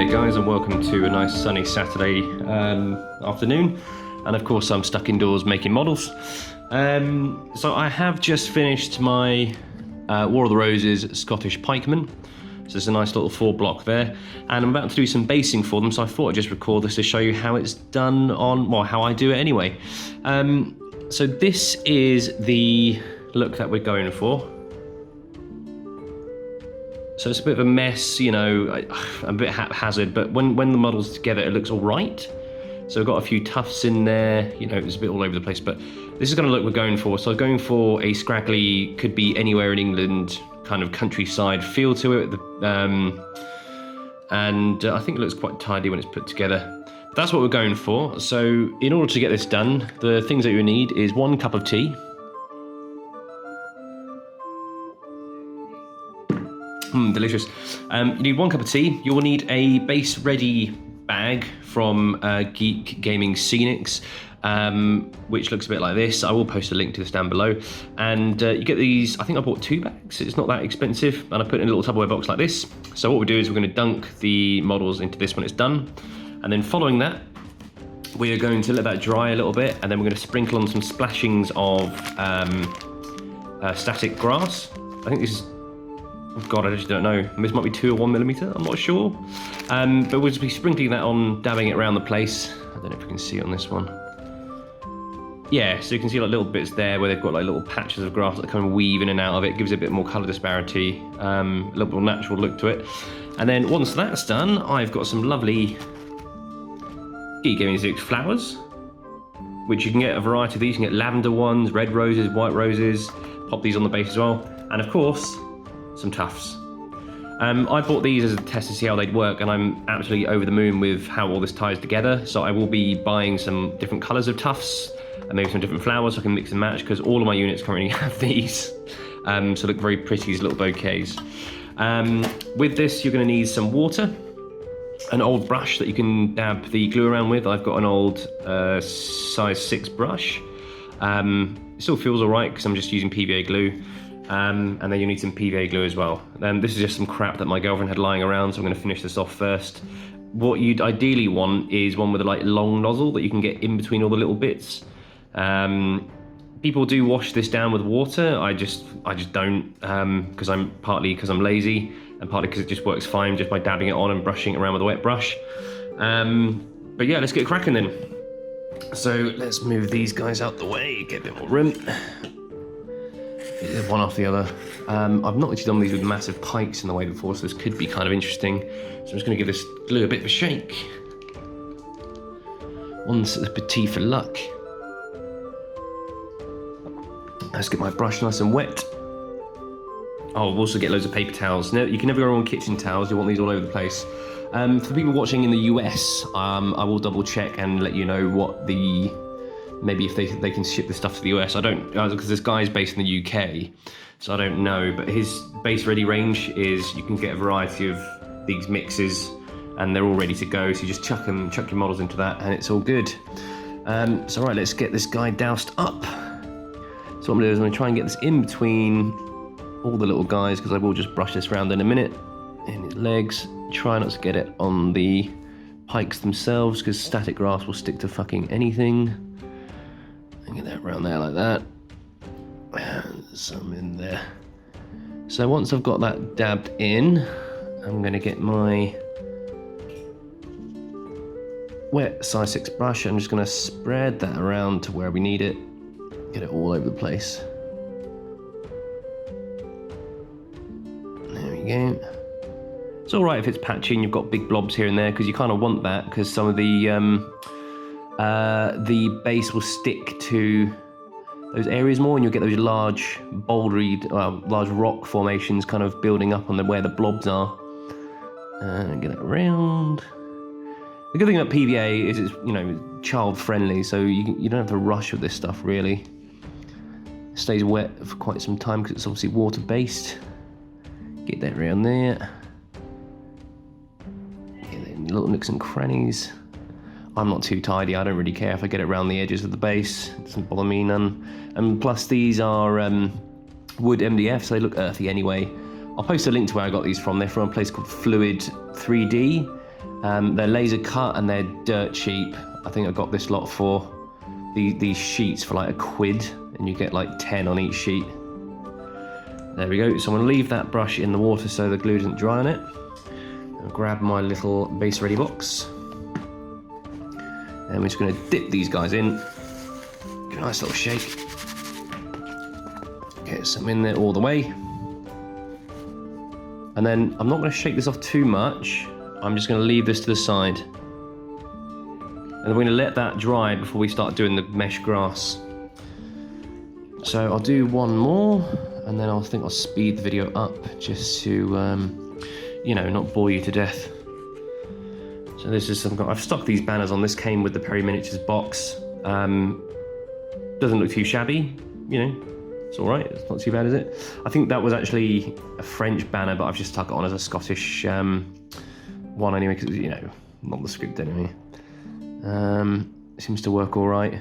there guys, and welcome to a nice sunny Saturday afternoon. And of course I'm stuck indoors making models. So I have just finished my War of the Roses Scottish pikemen. So there's a nice little 4-block there, and I'm about to do some basing for them, so I thought I'd just record this to show you how it's done on, well, how I do it anyway. So this is the look that we're going for. So it's a bit of a mess, you know, a bit haphazard, but when the model's together, it looks all right. So we've got a few tufts in there, you know, it's a bit all over the place, but this is kind of look we're going for. So going for a scraggly, could be anywhere in England, kind of countryside feel to it. And I think it looks quite tidy when it's put together. That's what we're going for. So in order to get this done, the things that you need is 1 cup of tea. Delicious. You need 1 cup of tea. You will need a base ready bag from Geek Gaming Scenics, which looks a bit like this. I will post a link to this down below. And you get these, I think I bought 2 bags. It's not that expensive. And I put it in a little Tupperware box like this. So what we do is we're going to dunk the models into this when it's done. And then following that, we are going to let that dry a little bit. And then we're going to sprinkle on some splashings of static grass. I think this is, oh God, I just don't know. This might be 2 or 1 millimeter, I'm not sure. But we'll just be sprinkling that on, dabbing it around the place. I don't know if you can see it on this one. Yeah, so you can see like little bits there where they've got like little patches of grass that kind of weave in and out of it. Gives it a bit more colour disparity, a little more natural look to it. And then once that's done, I've got some lovely Geek Gaming Scenics flowers, which you can get a variety of these. You can get lavender ones, red roses, white roses. Pop these on the base as well. And of course, some tufts. I bought these as a test to see how they'd work, and I'm absolutely over the moon with how all this ties together. So I will be buying some different colours of tufts and maybe some different flowers so I can mix and match, because all of my units currently have these. So look very pretty, these little bouquets. With this, you're going to need some water, an old brush that you can dab the glue around with. I've got an old size 6 brush. It still feels alright because I'm just using PVA glue. And then you need some PVA glue as well. This is just some crap that my girlfriend had lying around, so I'm going to finish this off first. What you'd ideally want is one with a like long nozzle that you can get in between all the little bits. People do wash this down with water. I just don't, because I'm lazy, and partly because it just works fine just by dabbing it on and brushing it around with a wet brush. But yeah, let's get cracking then. So let's move these guys out the way, get a bit more room. One after the other. I've not actually done these with massive pikes in the way before, so this could be kind of interesting. So I'm just going to give this glue a bit of a shake. Once the petit for luck. Let's get my brush nice and wet. Oh, I'll also get loads of paper towels. Now, you can never go wrong with kitchen towels. You want these all over the place. For people watching in the US, I will double check and let you know what the, maybe if they can ship this stuff to the US. I don't, because this guy's based in the UK, so I don't know, but his base ready range is, you can get a variety of these mixes and they're all ready to go, so you just chuck your models into that and it's all good. So right, let's get this guy doused up. So what I'm going to do is I'm going to try and get this in between all the little guys, because I will just brush this around in a minute, in his legs. Try not to get it on the pikes themselves, because static grass will stick to fucking anything. And get that around there like that. And some in there. So once I've got that dabbed in, I'm going to get my wet size 6 brush. I'm just going to spread that around to where we need it. Get it all over the place. There we go. It's all right if it's patchy and you've got big blobs here and there, because you kind of want that, because some of the base will stick to those areas more, and you'll get those large bouldery, large rock formations kind of building up on where the blobs are. And get it around. The good thing about PVA is it's, you know, child friendly, so you don't have to rush with this stuff really. It stays wet for quite some time because it's obviously water based. Get that around there. Get it in little nooks and crannies. I'm not too tidy, I don't really care if I get it around the edges of the base, it doesn't bother me none. And plus these are wood MDF, so they look earthy anyway. I'll post a link to where I got these from. They're from a place called Fluid 3D, They're laser cut and they're dirt cheap. I think I got this lot for these sheets for like £1, and you get like 10 on each sheet. There we go. So I'm going to leave that brush in the water so the glue doesn't dry on it. I'll grab my little base ready box. And we're just going to dip these guys in. Give a nice little shake. Get some in there all the way. And then I'm not going to shake this off too much. I'm just going to leave this to the side. And we're going to let that dry before we start doing the mesh grass. So I'll do one more, and then I think I'll speed the video up just to, you know, not bore you to death. So this is some. I've stuck these banners on. This came with the Perry Miniatures box. Doesn't look too shabby, you know. It's all right. It's not too bad, is it? I think that was actually a French banner, but I've just stuck it on as a Scottish one anyway, because you know, not the script anyway. Seems to work all right.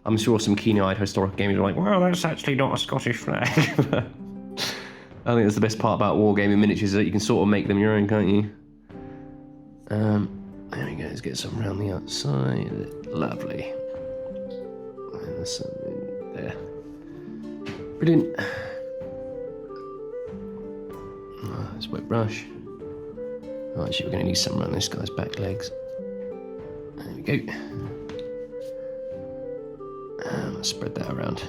I'm sure some keen-eyed historical gamers are like, well, that's actually not a Scottish flag. I think that's the best part about wargaming miniatures, that you can sort of make them your own, can't you? There we go, let's get some around the outside. Lovely. And there's some in there. Brilliant. Oh, there's a wet brush. Oh, actually, we're going to need some around this guy's back legs. There we go. Let's spread that around.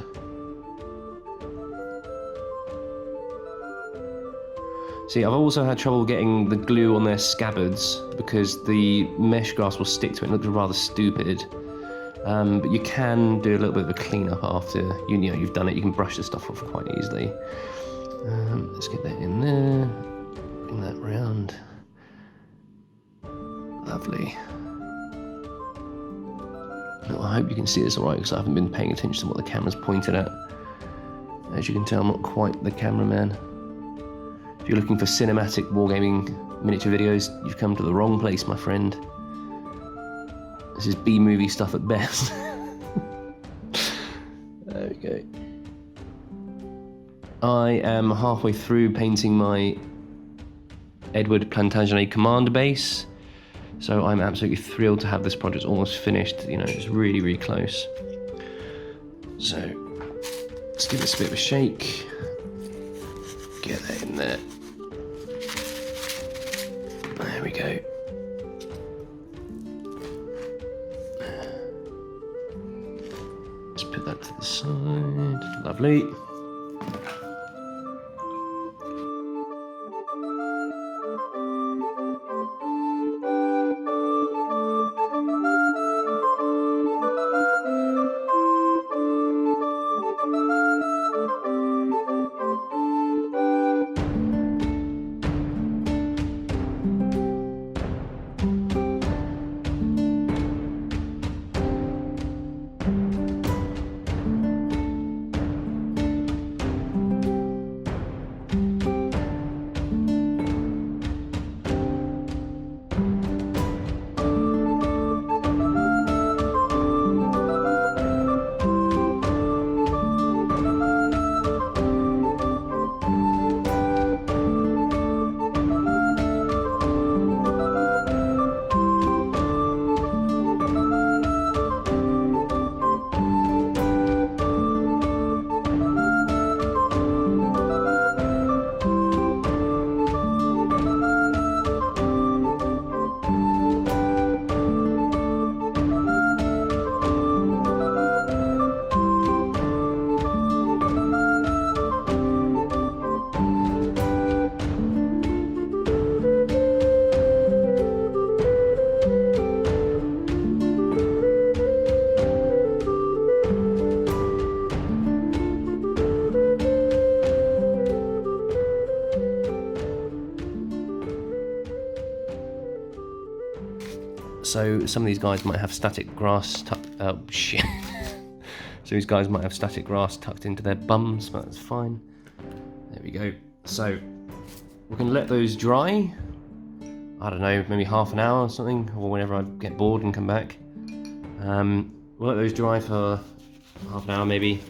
See, I've also had trouble getting the glue on their scabbards because the mesh grass will stick to it and look rather stupid. But you can do a little bit of a clean up after you know you've done it. You can brush the stuff off quite easily. Let's get that in there. Bring that round. Lovely. Well, I hope you can see this alright, because I haven't been paying attention to what the camera's pointed at. As you can tell, I'm not quite the cameraman. If you're looking for cinematic wargaming miniature videos, you've come to the wrong place, my friend. This is B-movie stuff at best. There we go. I am halfway through painting my Edward Plantagenet commander base. So I'm absolutely thrilled to have this project almost finished. You know, it's really, really close. So let's give this a bit of a shake. Get that in there. There we go. Let's put that to the side. Lovely. So some of these guys might have static grass oh shit. So these guys might have static grass tucked into their bums, but that's fine. There we go. So we can let those dry. I don't know, maybe half an hour or something, or whenever I get bored and come back. We'll let those dry for half an hour maybe,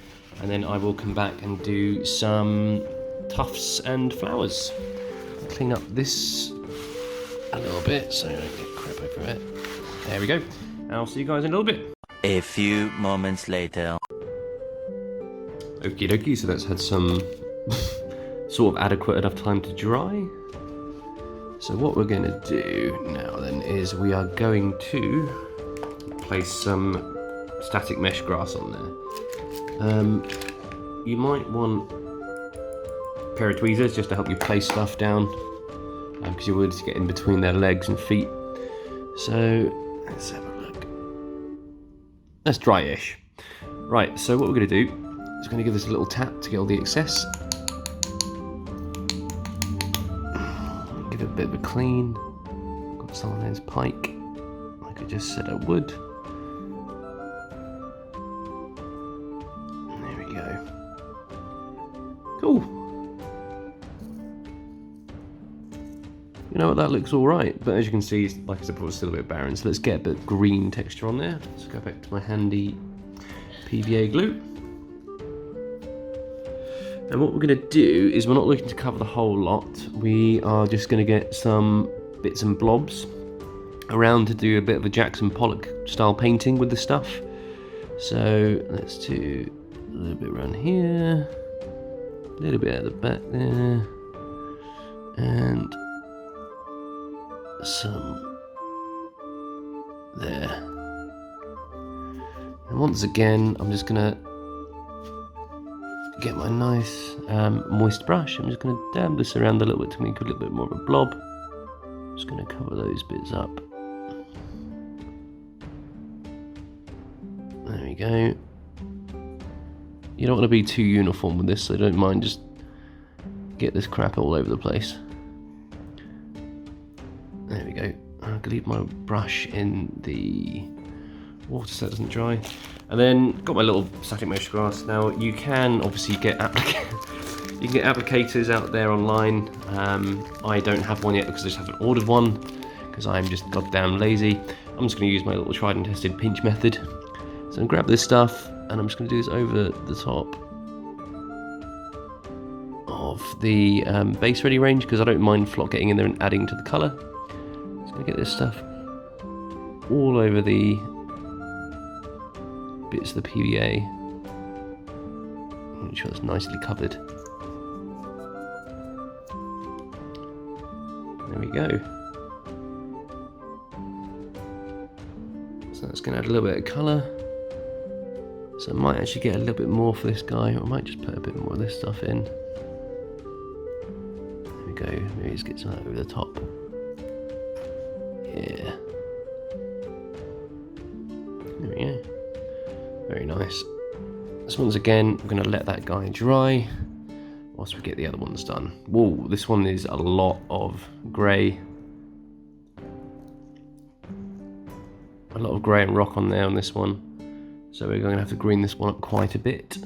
and then I will come back and do some tufts and flowers. Clean up this a little bit so I don't get crap over it. There we go. And I'll see you guys in a little bit. A few moments later. Okie dokie, so that's had some sort of adequate enough time to dry. So what we're going to do now then is we are going to place some static mesh grass on there. You might want a pair of tweezers just to help you place stuff down, because you would get in between their legs and feet. So let's have a look. That's dry-ish. Right, so what we're going to do is we're going to give this a little tap to get all the excess. Give it a bit of a clean. Got some on this pike, like I just said I would. There we go. Cool. You know what, that looks alright, but as you can see, like I said before, it's still a bit barren, so let's get a bit of green texture on there. Let's go back to my handy PVA glue. And what we're going to do is we're not looking to cover the whole lot. We are just going to get some bits and blobs around to do a bit of a Jackson Pollock style painting with the stuff. So let's do a little bit around here, a little bit at the back there, and some there. And once again, I'm just going to get my nice moist brush. I'm just going to dab this around a little bit to make it a little bit more of a blob. Just going to cover those bits up. There we go. You don't want to be too uniform with this, so don't mind, just get this crap all over the place. There we go. I'm going to leave my brush in the water so it doesn't dry. And then got my little static mesh grass. Now you can obviously get applicators out there online. I don't have one yet because I just haven't ordered one because I'm just goddamn lazy. I'm just going to use my little tried and tested pinch method. So I'm going to grab this stuff and I'm just going to do this over the top of the base ready range because I don't mind flock getting in there and adding to the colour. Just going to get this stuff all over the bits of the PVA. Make sure it's nicely covered. There we go. So that's going to add a little bit of colour. So I might actually get a little bit more for this guy, or I might just put a bit more of this stuff in. There we go. Maybe just get some of that over the top. Yeah. There we go. Very nice. So once again, we're going to let that guy dry whilst we get the other ones done. Whoa, this one is a lot of grey. A lot of grey and rock on there on this one. So we're going to have to green this one up quite a bit.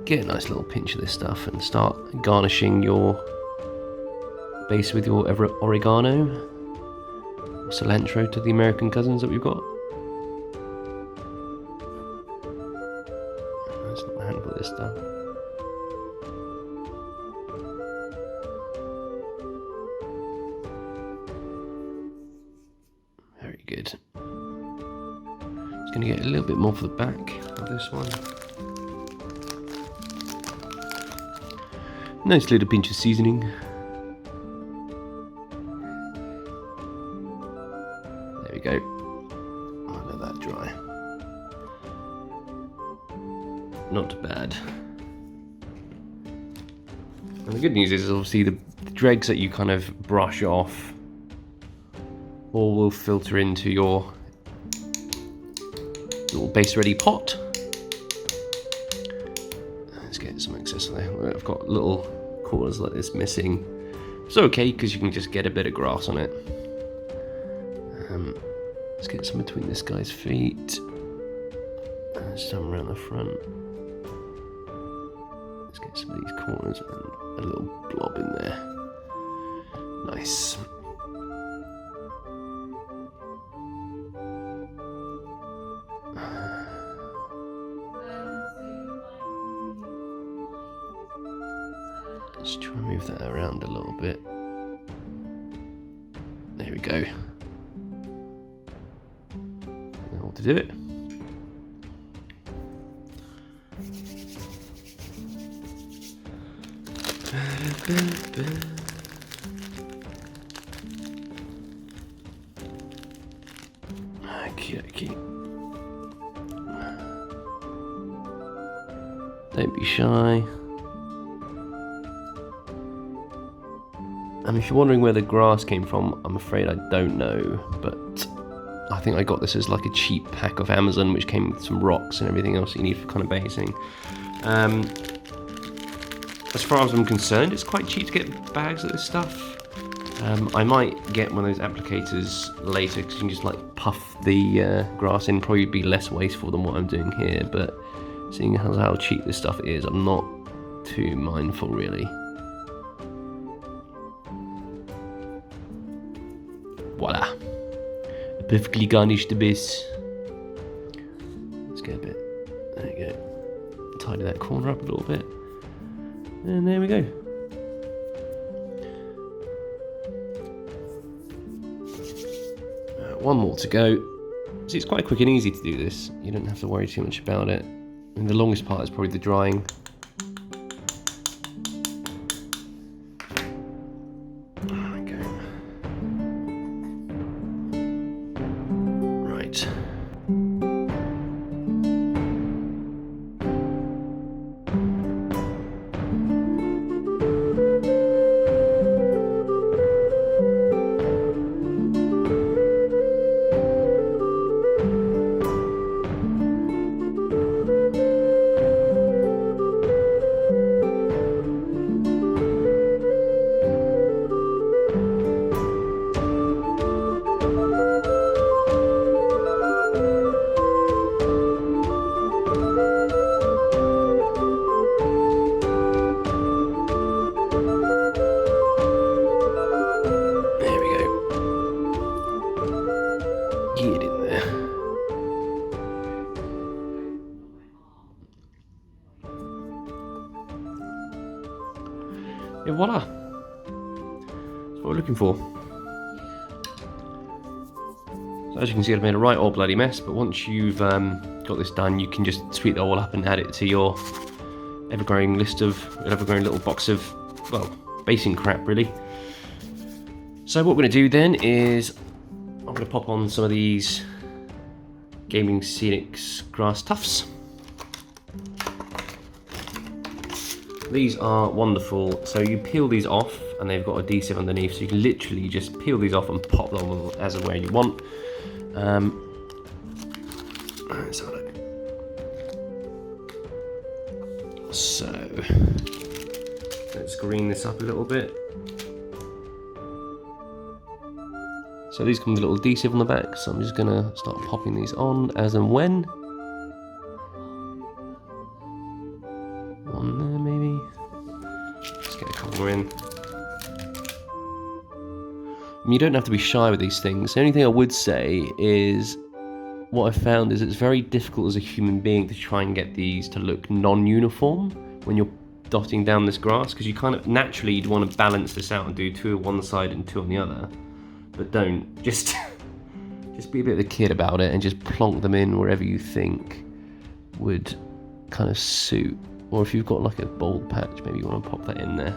Get a nice little pinch of this stuff and start garnishing your base with your oregano or cilantro to the American cousins that we've got. That's not a handful of this stuff. Very good. Just going to get a little bit more for the back of this one. Nice little pinch of seasoning. There we go. I'll let that dry. Not bad. And the good news is obviously the dregs that you kind of brush off all will filter into your little base ready pot. Let's get some excess there. I've got little corners like this missing. It's okay because you can just get a bit of grass on it. Let's get some between this guy's feet. Some around the front. Let's get some of these corners and a little blob in there. Nice. Let's try and move that around a little bit. There we go. Now to do it. Okay. Don't be shy. And if you're wondering where the grass came from, I'm afraid I don't know, but I think I got this as like a cheap pack off Amazon, which came with some rocks and everything else you need for kind of basing. As far as I'm concerned, it's quite cheap to get bags of this stuff. I might get one of those applicators later, because you can just like puff the grass in, probably be less wasteful than what I'm doing here, but seeing how cheap this stuff is, I'm not too mindful really. Voila. A perfectly garnished abyss. Let's get a bit. There you go. Tidy that corner up a little bit. And there we go. One more to go. See, it's quite quick and easy to do this. You don't have to worry too much about it. And the longest part is probably the drying. And voila! That's what we're looking for. So as you can see, I've made a right old bloody mess, but once you've got this done, you can just sweep it all up and add it to your ever-growing little box of, well, basing crap really. So what we're going to do then is I'm going to pop on some of these Gaming Scenics grass tufts. These are wonderful. So you peel these off and they've got adhesive underneath, so you can literally just peel these off and pop them as and where you want. Let's have a look. So let's green this up a little bit. So these come with a little adhesive on the back, so I'm just gonna start popping these on as and when. One there maybe. Let's get a couple more in. I mean, you don't have to be shy with these things. The only thing I would say is, what I've found is it's very difficult as a human being to try and get these to look non-uniform when you're dotting down this grass, because you kind of naturally you'd want to balance this out and do 2 on one side and 2 on the other. But don't, just be a bit of a kid about it and just plonk them in wherever you think would kind of suit. Or if you've got like a bold patch, maybe you want to pop that in there.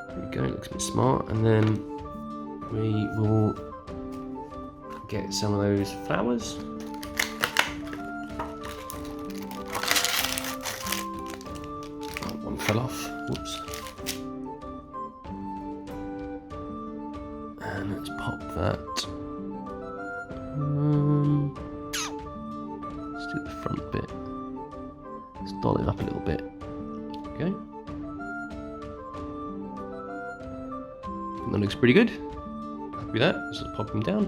There we go, it looks a bit smart. And then we will get some of those flowers. Oh, one fell off, whoops. And let's pop that. Let's do the front bit. Let's doll it up a little bit. Okay. And that looks pretty good. Happy with that. Let's just pop them down.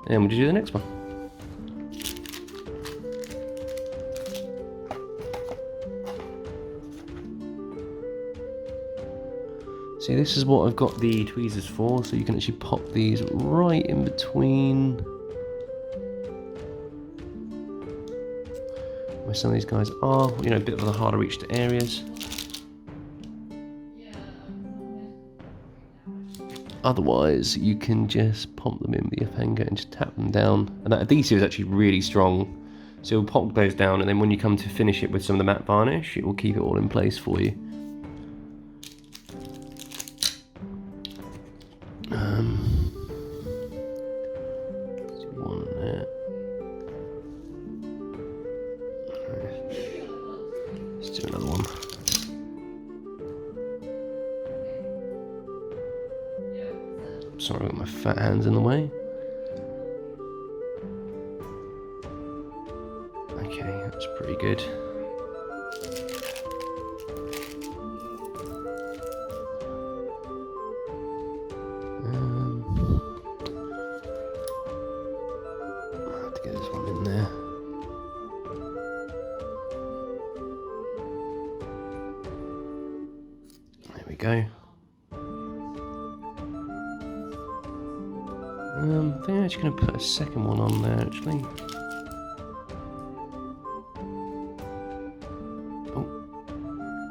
And we'll do the next one. See, this is what I've got the tweezers for, so you can actually pop these right in between where some of these guys are, you know, a bit of the harder reached areas. Otherwise, you can just pop them in with your finger and just tap them down. And that adhesive is actually really strong, so you'll pop those down, and then when you come to finish it with some of the matte varnish, it will keep it all in place for you. One there. Let's do another one. Sorry, I've got my fat hands in the way. Okay, that's pretty good. I'll have to get this one in there. There we go. I think I'm actually going to put a second one on there, actually. Oh,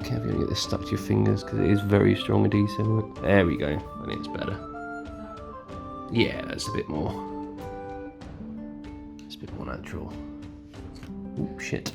careful, you don't get this stuck to your fingers because it is very strong adhesive. There we go. I think it's better. Yeah, that's a bit more. It's a bit more natural. Oh, shit.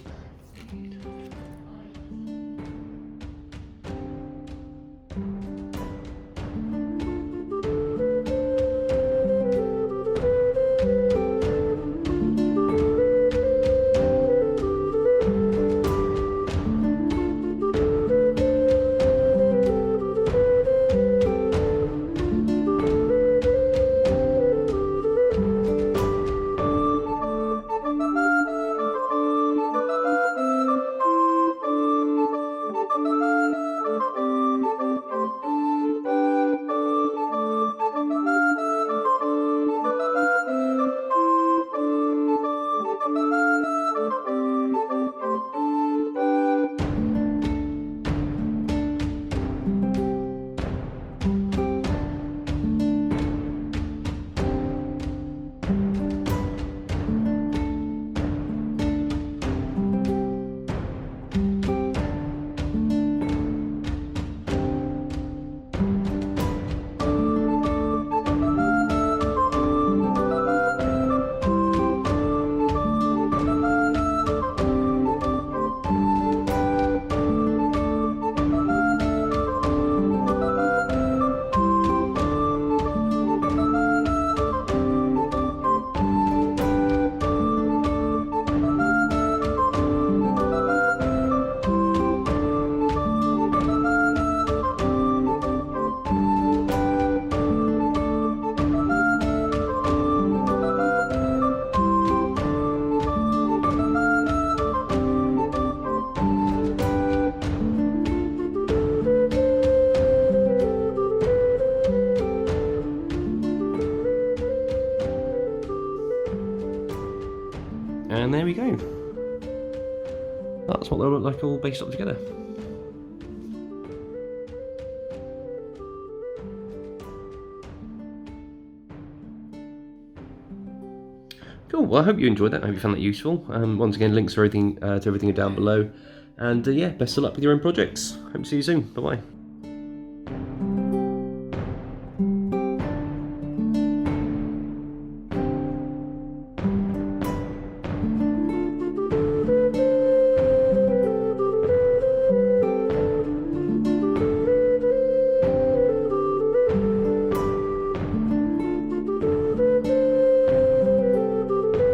And there we go. That's what they'll look like all based up together. Cool, well I hope you enjoyed that, I hope you found that useful. Once again, links to everything are down below. And yeah, best of luck with your own projects. Hope to see you soon, bye bye.